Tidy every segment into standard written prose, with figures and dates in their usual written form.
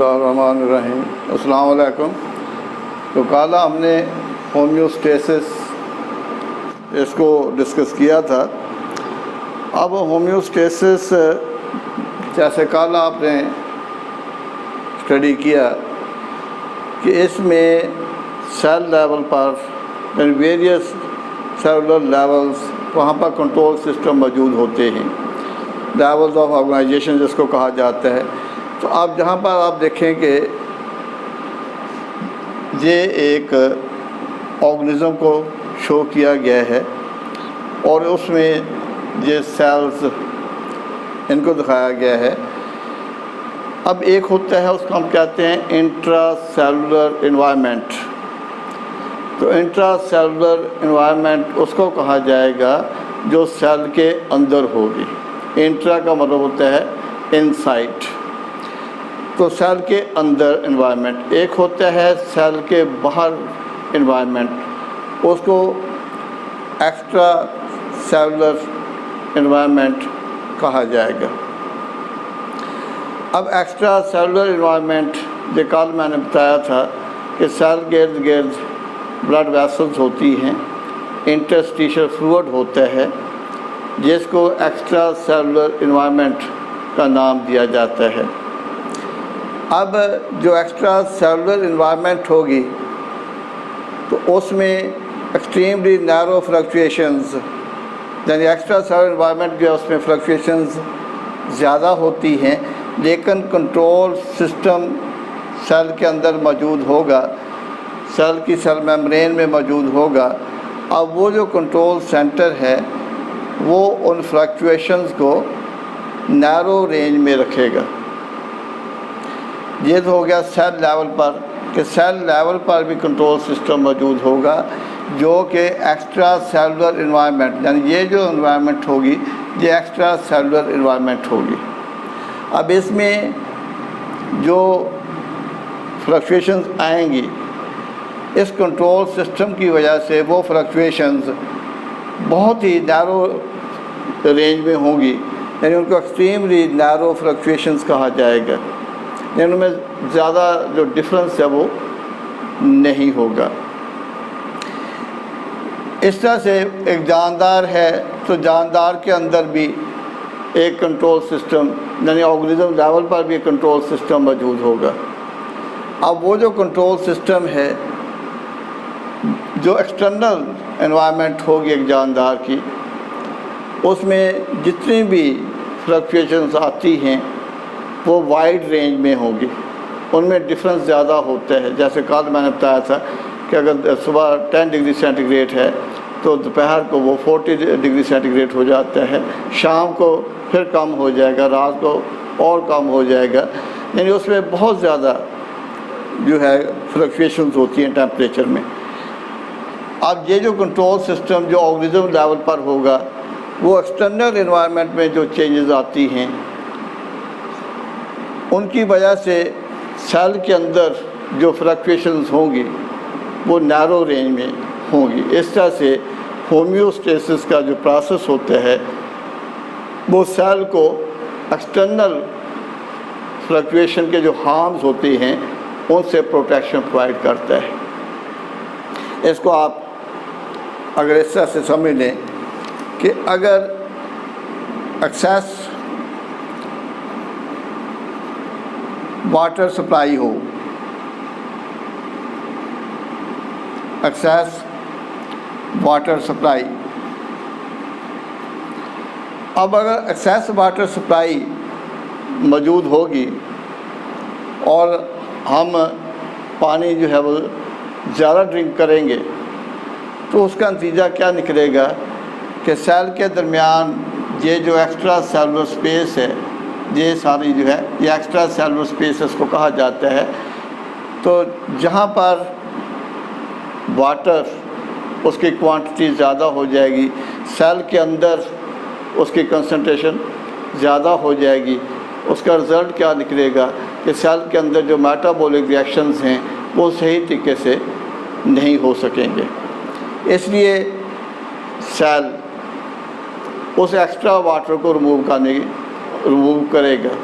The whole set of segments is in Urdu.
اللہ الرحمن الرحیم۔ السلام علیکم۔ تو کل ہم نے ہومیوسٹیسس اس کو ڈسکس کیا تھا۔ اب ہومیوسٹیسس جیسے کل آپ نے اسٹڈی کیا کہ اس میں سیل لیول پر ویریس سیلولر لیولز وہاں پر کنٹرول سسٹم موجود ہوتے ہیں، لیولز آف آرگنائزیشن جس کو کہا جاتا ہے۔ تو آپ جہاں پر آپ دیکھیں کہ یہ ایک آرگنزم کو شو کیا گیا ہے اور اس میں یہ سیلز ان کو دکھایا گیا ہے۔ اب ایک ہوتا ہے اس کو ہم کہتے ہیں انٹرا سیلولر انوائرمنٹ۔ تو انٹرا سیلولر انوائرمنٹ اس کو کہا جائے گا جو سیل کے اندر ہوگی۔ انٹرا کا مطلب ہوتا ہے انسائڈ، تو سیل کے اندر انوائرمنٹ۔ ایک ہوتا ہے سیل کے باہر انوائرمنٹ، اس کو ایکسٹرا سیلولر انوائرمنٹ کہا جائے گا۔ اب ایکسٹرا سیلولر انوائرمنٹ جو کل میں نے بتایا تھا کہ سیل گرد گرد بلڈ ویسلز ہوتی ہیں، انٹرسٹیشل فلوئڈ ہوتا ہے جس کو ایکسٹرا سیلولر انوائرمنٹ کا نام دیا جاتا ہے۔ اب جو ایکسٹرا سیلولر انوائرمنٹ ہوگی تو اس میں ایکسٹریملی نیرو فلکچویشنز، یعنی ایکسٹرا سیلولر انوائرمنٹ جو ہے اس میں فلکچویشنز زیادہ ہوتی ہیں، لیکن کنٹرول سسٹم سیل کے اندر موجود ہوگا، سیل کی سیل میمبرین میں موجود ہوگا۔ اب وہ جو کنٹرول سینٹر ہے وہ ان فلکچویشنز کو نیرو رینج میں رکھے گا۔ یہ تو ہو گیا سیل لیول پر کہ سیل لیول پر بھی کنٹرول سسٹم موجود ہوگا جو کہ ایکسٹرا سیلولر انوائرمنٹ، یعنی یہ جو انوائرمنٹ ہوگی یہ ایکسٹرا سیلولر انوائرمنٹ ہوگی۔ اب اس میں جو فلکچویشنز آئیں گی اس کنٹرول سسٹم کی وجہ سے وہ فلکچویشنز بہت ہی نیرو رینج میں ہوں گی، یعنی ان کو ایکسٹریملی نیرو فلکچویشنز کہا جائے گا، یعنی ان میں زیادہ جو ڈفرینس ہے وہ نہیں ہوگا۔ اس طرح سے ایک جاندار ہے تو جاندار کے اندر بھی ایک کنٹرول سسٹم، یعنی آرگنزم لیول پر بھی ایک کنٹرول سسٹم موجود ہوگا۔ اب وہ جو کنٹرول سسٹم ہے جو ایکسٹرنل انوائرمنٹ ہوگی ایک جاندار کی، اس میں جتنی بھی فلکچویشنز آتی ہیں وہ وائڈ رینج میں ہوں گی، ان میں ڈفرینس زیادہ ہوتا ہے۔ جیسے کل میں نے بتایا تھا کہ اگر صبح 10 ڈگری سینٹی گریڈ ہے تو دوپہر کو وہ 40 ڈگری سینٹی گریڈ ہو جاتا ہے، شام کو پھر کم ہو جائے گا، رات کو اور کم ہو جائے گا، یعنی اس میں بہت زیادہ جو ہے فلکچویشنز ہوتی ہیں ٹیمپریچر میں۔ اب یہ جو کنٹرول سسٹم جو آرگنزم لیول پر ہوگا وہ ایکسٹرنل انوائرمنٹ میں جو چینجز آتی ہیں ان کی وجہ سے سیل کے اندر جو فلکچویشنز ہوں گی وہ نیرو رینج میں ہوں گی۔ اس طرح سے ہومیوسٹیسس کا جو پروسیس ہوتا ہے وہ سیل کو ایکسٹرنل فلکچویشن کے جو ہارمز ہوتے ہیں ان سے پروٹیکشن پرووائڈ کرتا ہے۔ اس کو آپ اگر اس طرح سے سمجھ لیں کہ اگر ایکسیس واٹر سپلائی ہو، ایکسیس واٹر سپلائی، اب اگر ایکسیس واٹر سپلائی موجود ہوگی اور ہم پانی جو ہے وہ زیادہ ڈرنک کریں گے تو اس کا نتیجہ کیا نکلے گا کہ سیل کے درمیان یہ جو ایکسٹرا سیلولر سپیس ہے، یہ ساری جو ہے یہ ایکسٹرا سیلولر سپیس اس کو کہا جاتا ہے۔ تو جہاں پر واٹر اس کی کوانٹٹی زیادہ ہو جائے گی، سیل کے اندر اس کی کنسنٹریشن زیادہ ہو جائے گی، اس کا رزلٹ کیا نکلے گا کہ سیل کے اندر جو میٹابولک ریئیکشنز ہیں وہ صحیح طریقے سے نہیں ہو سکیں گے۔ اس لیے سیل اس ایکسٹرا واٹر کو ریموو کرے گا،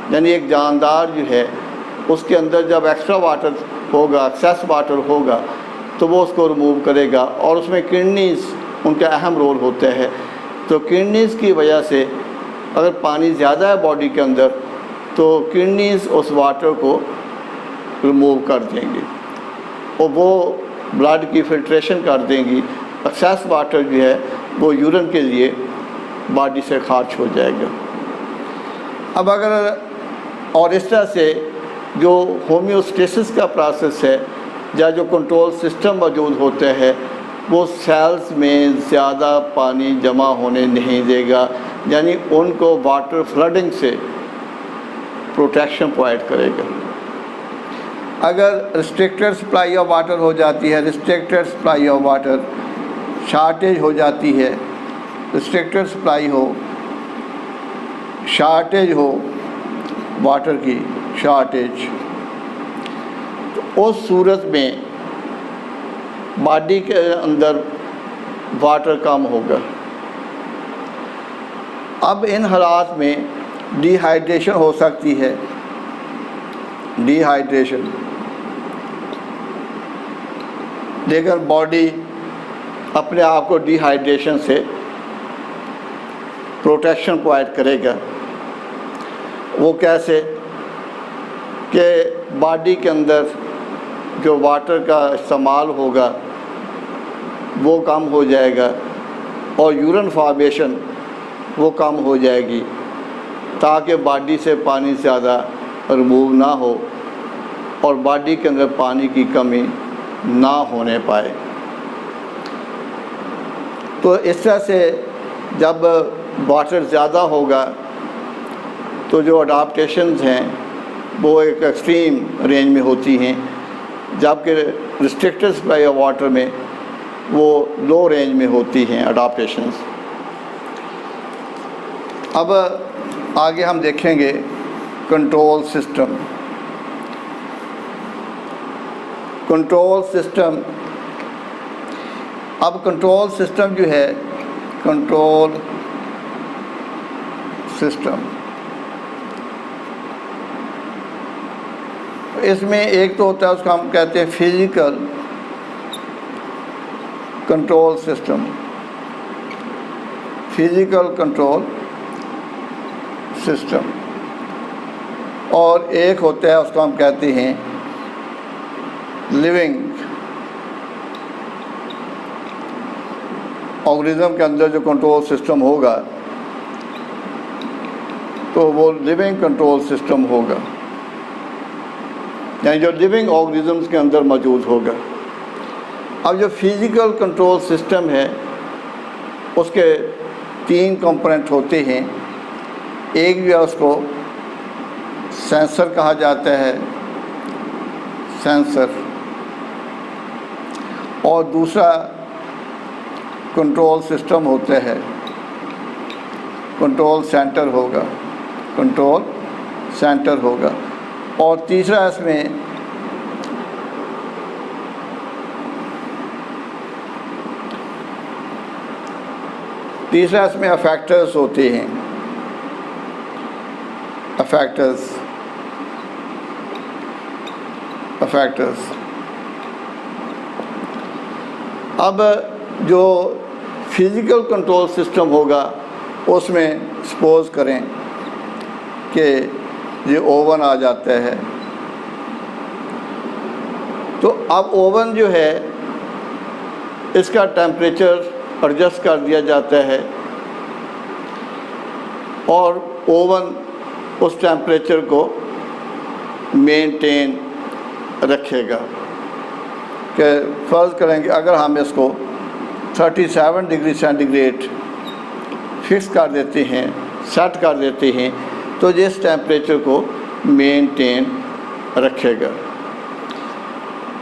یعنی ایک جاندار جو ہے اس کے اندر جب ایکسٹرا واٹر ہوگا، ایکسیس واٹر ہوگا، تو وہ اس کو ریموو کرے گا، اور اس میں کڈنیز ان کا اہم رول ہوتا ہے۔ تو کڈنیز کی وجہ سے اگر پانی زیادہ ہے باڈی کے اندر تو کڈنیز اس واٹر کو ریموو کر دیں گی اور وہ بلڈ کی فلٹریشن کر دیں گی، ایکسیس واٹر جو ہے وہ یورین کے لیے باڈی سے خارج ہو جائے گا۔ اب اگر اور اس طرح سے جو ہومیوسٹیسس کا پروسیس ہے یا جو کنٹرول سسٹم موجود ہوتا ہے وہ سیلز میں زیادہ پانی جمع ہونے نہیں دے گا، یعنی ان کو واٹر فلڈنگ سے پروٹیکشن پرووائڈ کرے گا۔ اگر ریسٹرکٹڈ سپلائی آف واٹر ہو جاتی ہے، restricted supply of water, shortage ہو جاتی ہے، ریسٹرکٹڈ سپلائی ہو، شارٹیج ہو، واٹر کی شارٹیج، تو اس صورت میں باڈی کے اندر واٹر کم ہوگا۔ اب ان حالات میں ڈی ہائیڈریشن ہو سکتی ہے، ڈی ہائیڈریشن، لیکن باڈی اپنے آپ کو ڈی ہائیڈریشن سے پروٹیکشن پرووائڈ کرے گا۔ وہ کیسے؟ کہ باڈی کے اندر جو واٹر کا استعمال ہوگا وہ کم ہو جائے گا اور یورین فارمیشن وہ کم ہو جائے گی تاکہ باڈی سے پانی زیادہ ریموو نہ ہو اور باڈی کے اندر پانی کی کمی نہ ہونے پائے۔ تو اس طرح سے جب واٹر زیادہ ہوگا تو جو اڈاپٹیشنز ہیں وہ ایک ایکسٹریم رینج میں ہوتی ہیں، جبکہ ریسٹرکٹڈ سپلائی آف واٹر میں وہ لو رینج میں ہوتی ہیں اڈاپٹیشنز۔ اب آگے ہم دیکھیں گے کنٹرول سسٹم۔ کنٹرول سسٹم، اب کنٹرول سسٹم جو ہے، کنٹرول سسٹم، اس میں ایک تو ہوتا ہے اس کو ہم کہتے ہیں physical control system, physical control system, اور ایک ہوتا ہے اس کو ہم کہتے ہیں لیونگ آرگنزم کے اندر جو کنٹرول سسٹم ہوگا تو وہ لیونگ کنٹرول سسٹم ہوگا، یعنی جو لیونگ آرگنزمس کے اندر موجود ہوگا۔ اب جو فزیکل کنٹرول سسٹم ہے اس کے 3 کمپوننٹ ہوتے ہیں۔ ایک جو ہے اس کو سینسر کہا جاتا ہے، سینسر، اور دوسرا کنٹرول سسٹم ہوتا ہے، کنٹرول سینٹر ہوگا، کنٹرول سینٹر ہوگا، اور تیسرا اس میں افیکٹرز ہوتے ہیں، افیکٹرز۔ اب جو فزیکل کنٹرول سسٹم ہوگا اس میں سپوز کریں کہ یہ اوون آ جاتا ہے، تو اب اوون جو ہے اس کا ٹیمپریچر ایڈجسٹ کر دیا جاتا ہے اور اوون اس ٹیمپریچر کو مینٹین رکھے گا۔ کہ فرض کریں کہ اگر ہم اس کو 37 ڈگری سینٹی گریڈ فکس کر دیتے ہیں، سیٹ کر دیتے ہیں، تو جس ٹیمپریچر کو مینٹین رکھے گا۔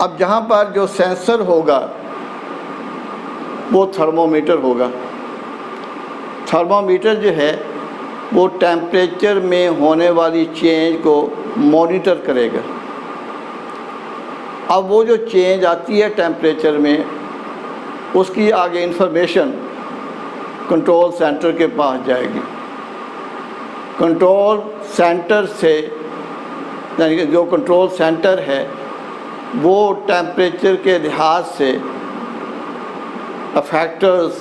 اب جہاں پر جو سینسر ہوگا وہ تھرمومیٹر ہوگا۔ تھرمومیٹر جو ہے وہ ٹیمپریچر میں ہونے والی چینج کو مانیٹر کرے گا۔ اب وہ جو چینج آتی ہے ٹیمپریچر میں اس کی آگے انفارمیشن کنٹرول سینٹر کے پاس جائے گی۔ کنٹرول سینٹر سے یعنی کہ جو کنٹرول سینٹر ہے وہ ٹیمپریچر کے لحاظ سے افیکٹرز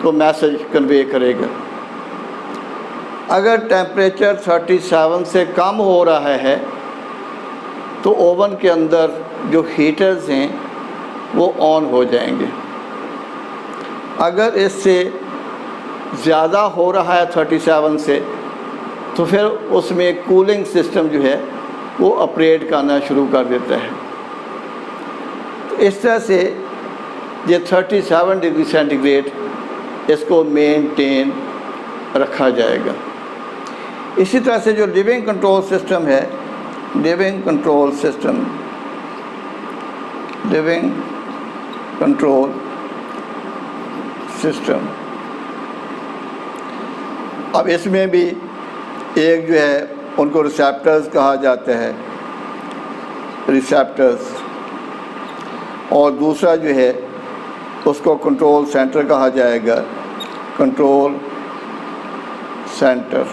کو میسج کنوے کرے گا۔ اگر ٹیمپریچر 37 سے کم ہو رہا ہے تو اوون کے اندر جو ہیٹرز ہیں وہ آن ہو جائیں گے۔ اگر اس سے زیادہ ہو رہا ہے 37 سے تو پھر اس میں کولنگ سسٹم جو ہے وہ آپریٹ کرنا شروع کر دیتا ہے۔ تو اس طرح سے یہ 37 ڈگری سینٹی گریڈ اس کو مینٹین رکھا جائے گا۔ اسی طرح سے جو لیونگ کنٹرول سسٹم ہے، لیونگ کنٹرول سسٹم، اب اس میں بھی ایک جو ہے ان کو ریسیپٹرز کہا جاتا ہے، ریسیپٹرز، اور دوسرا جو ہے اس کو کنٹرول سینٹر کہا جائے گا، کنٹرول سینٹر،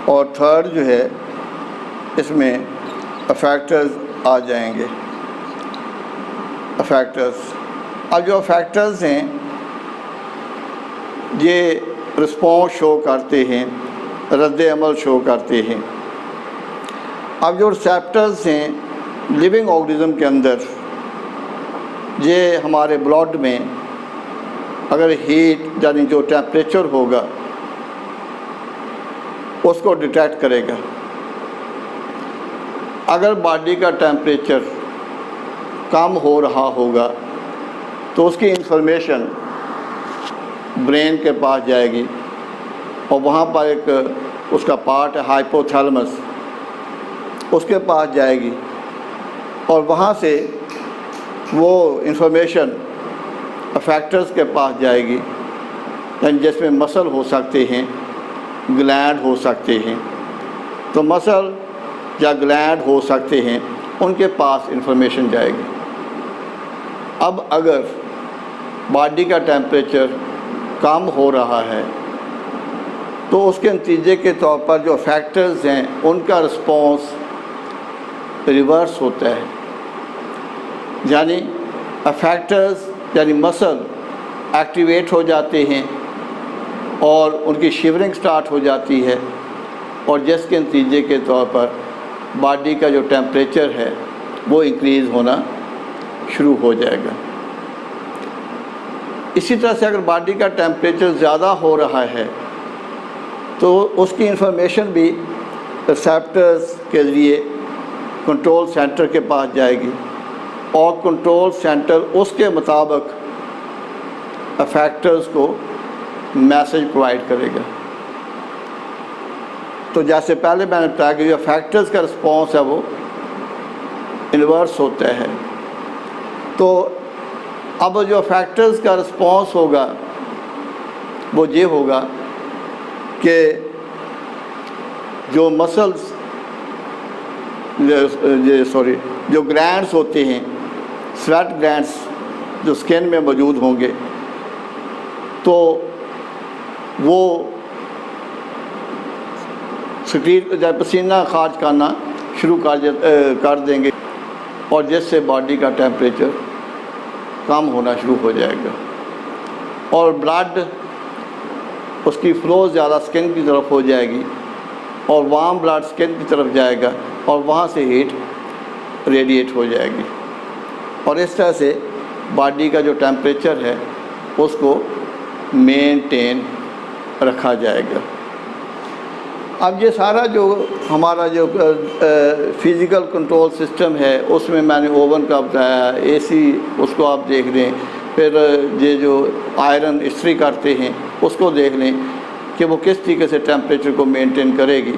اور تھرڈ جو ہے اس میں افیکٹرز آ جائیں گے، افیکٹرز۔ اب جو افیکٹرز ہیں یہ رسپانس شو کرتے ہیں، رد عمل شو کرتے ہیں۔ اب جو ریسیپٹرز ہیں لیونگ آرگنزم کے اندر، یہ ہمارے بلڈ میں اگر ہیٹ یعنی جو ٹیمپریچر ہوگا اس کو ڈیٹیکٹ کرے گا۔ اگر باڈی کا ٹیمپریچر کم ہو رہا ہوگا تو اس کی انفارمیشن برین کے پاس جائے گی، اور وہاں پر ایک اس کا پارٹ ہے ہائپو تھیلمس، اس کے پاس جائے گی، اور وہاں سے وہ انفارمیشن افیکٹرز کے پاس جائے گی، یعنی جس میں مسل ہو سکتے ہیں، گلینڈ ہو سکتے ہیں، تو مسل یا گلینڈ ہو سکتے ہیں، ان کے پاس انفارمیشن جائے گی۔ اب اگر باڈی کا ٹیمپریچر کم ہو رہا ہے تو اس کے نتیجے کے طور پر جو فیکٹرز ہیں ان کا رسپانس ریورس ہوتا ہے، یعنی افیکٹرز یعنی مسل ایکٹیویٹ ہو جاتے ہیں اور ان کی شیورنگ سٹارٹ ہو جاتی ہے، اور جس کے نتیجے کے طور پر باڈی کا جو ٹیمپریچر ہے وہ انکریز ہونا شروع ہو جائے گا۔ اسی طرح سے اگر باڈی کا ٹیمپریچر زیادہ ہو رہا ہے تو اس کی انفارمیشن بھی ریسیپٹرز کے ذریعے کنٹرول سینٹر کے پاس جائے گی، اور کنٹرول سینٹر اس کے مطابق افیکٹرز کو میسج پرووائڈ کرے گا۔ تو جیسے پہلے میں نے بتایا کہ جو فیکٹرز کا رسپانس ہے وہ انورس ہوتا ہے، تو اب جو فیکٹرز کا رسپانس ہوگا وہ یہ ہوگا کہ جو مسلز جو گلینڈز ہوتے ہیں، سویٹ گلینڈز جو سکن میں موجود ہوں گے، تو وہ پسینہ خارج کرنا شروع کر دیں گے، اور جس سے باڈی کا ٹیمپریچر کم ہونا شروع ہو جائے گا، اور بلڈ اس کی فلو زیادہ سکن کی طرف ہو جائے گی، اور وارم بلڈ سکن کی طرف جائے گا، اور وہاں سے ہیٹ ریڈیٹ ہو جائے گی، اور اس طرح سے باڈی کا جو ٹیمپریچر ہے اس کو مینٹین رکھا جائے گا۔ اب یہ سارا جو ہمارا جو فزیکل کنٹرول سسٹم ہے اس میں میں نے اوون کا بتایا، اے سی اس کو آپ دیکھ لیں، پھر یہ جو آئرن استری کرتے ہیں اس کو دیکھ لیں کہ وہ کس طریقے سے ٹیمپریچر کو مینٹین کرے گی۔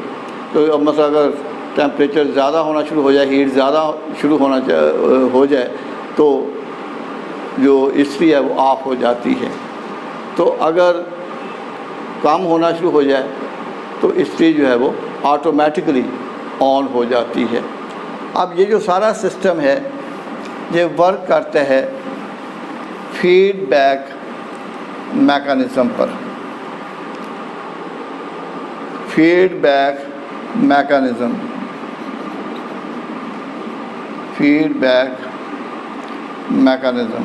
تو اب مثلا اگر ٹیمپریچر زیادہ ہونا شروع ہو جائے، ہیٹ زیادہ شروع ہو جائے تو جو استری ہے وہ آف ہو جاتی ہے، تو اگر کم ہونا شروع ہو جائے تو استری جو ہے وہ آٹومیٹکلی آن ہو جاتی ہے۔ اب یہ جو سارا سسٹم ہے یہ ورک کرتا ہے فیڈ بیک میکانزم پر، feedback mechanism feedback mechanism.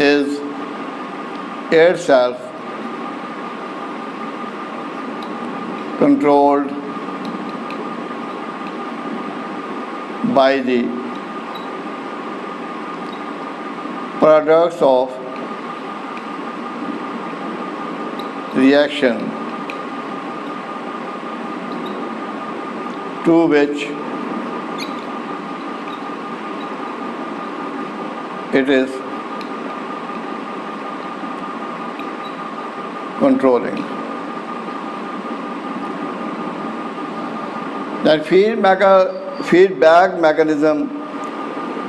is itself controlled by the products of reaction to which it is controlling. That feedback mechanism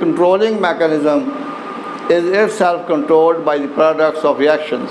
controlling mechanism is itself controlled by the products of reactions,